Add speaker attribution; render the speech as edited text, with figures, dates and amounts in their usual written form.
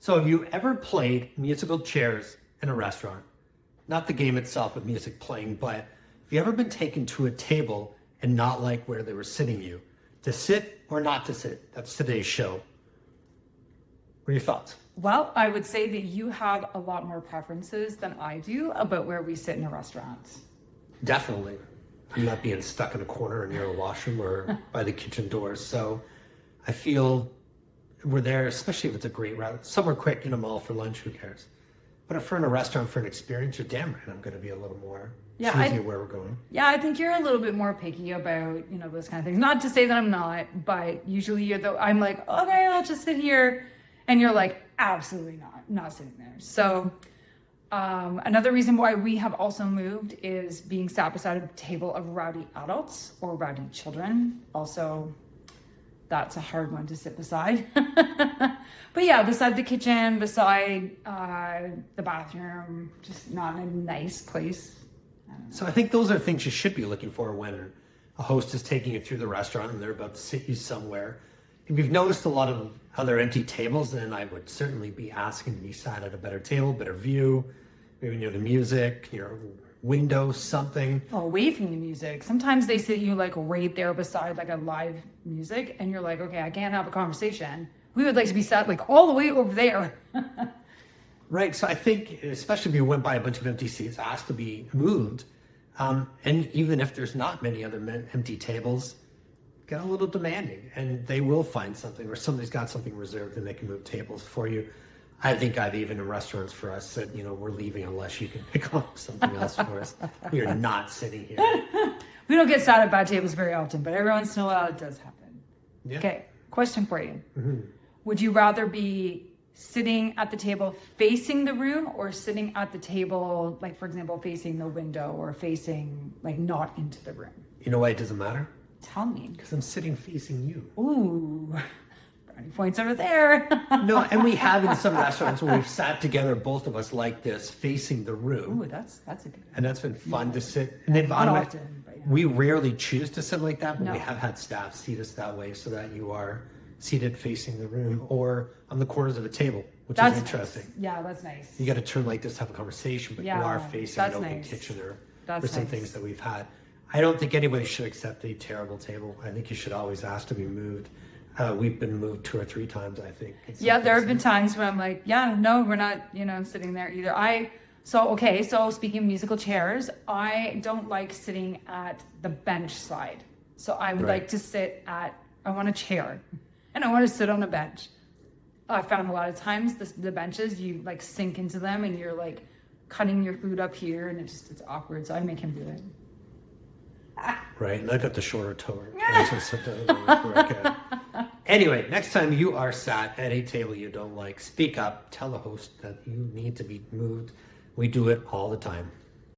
Speaker 1: So have you ever played musical chairs in a restaurant? Not the game itself with music playing, but have you ever been taken to a table and not like where they were sitting you? To sit or not to sit? That's today's show. What are your thoughts?
Speaker 2: Well, I would say that you have a lot more preferences than I do about where we sit in a restaurant.
Speaker 1: Definitely. I'm not being stuck in a corner near a washroom or by the kitchen doors. So I feel we're there, especially if it's a great route. Somewhere quick in a mall for lunch, who cares? But if we're in a restaurant for an experience, you're damn right I'm going to be a little more choosy where we're going.
Speaker 2: Yeah, I think you're a little bit more picky about, those kind of things. Not to say that I'm not, but usually I'm like, okay, I'll just sit here. And you're like, absolutely not sitting there. So another reason why we have also moved is being sat beside a table of rowdy adults or rowdy children. Also, that's a hard one to sit beside. But yeah, beside the kitchen, beside the bathroom, just not in a nice place.
Speaker 1: So I think those are things you should be looking for when a host is taking you through the restaurant and they're about to sit you somewhere. If you've noticed a lot of other empty tables, then I would certainly be asking to be sat at a better table, better view, maybe near the music, your window, something.
Speaker 2: Oh, away from the music. Sometimes they sit you like right there beside like a live music and you're like, okay, I can't have a conversation. We would like to be sat like all the way over there.
Speaker 1: Right. So I think, especially if you went by a bunch of empty seats, it has to be moved. And even if there's not many other empty tables, get a little demanding and they will find something, or somebody's got something reserved and they can move tables for you. I think I've even in restaurants for us said, we're leaving unless you can pick up something else for us. You're not sitting here.
Speaker 2: We don't get sat at bad tables very often, but every once in a while it does happen.
Speaker 1: Yeah.
Speaker 2: Okay, question for you.
Speaker 1: Mm-hmm.
Speaker 2: Would you rather be sitting at the table facing the room or sitting at the table, like for example, facing the window or facing like not into the room?
Speaker 1: You know why it doesn't matter?
Speaker 2: Tell me.
Speaker 1: Because I'm sitting facing you.
Speaker 2: Ooh, brownie points over there.
Speaker 1: No, and we have in some restaurants where we've sat together, both of us like this, facing the room.
Speaker 2: Ooh, that's a good one.
Speaker 1: And that's been fun to sit. And then
Speaker 2: Not often, but yeah.
Speaker 1: We rarely choose to sit like that, but
Speaker 2: No.
Speaker 1: we have had staff seat us that way so that you are seated facing the room or on the corners of a table, which is interesting.
Speaker 2: Nice. Yeah, that's nice.
Speaker 1: You got to turn like this to have a conversation, but you are facing an open kitchen or some things that we've had. I don't think anybody should accept a terrible table. I think you should always ask to be moved. We've been moved 2 or 3 times, I think.
Speaker 2: Yeah, there have been times when I'm like, yeah, no, we're not, sitting there either. So speaking of musical chairs, I don't like sitting at the bench side. So I would like to I want a chair and I want to sit on a bench. I found a lot of times the benches, you like sink into them and you're like cutting your food up here and it's awkward. So I make him do it.
Speaker 1: Right, and I got the shorter toe. Anyway, next time you are sat at a table you don't like, speak up, tell the host that you need to be moved. We do it all the time.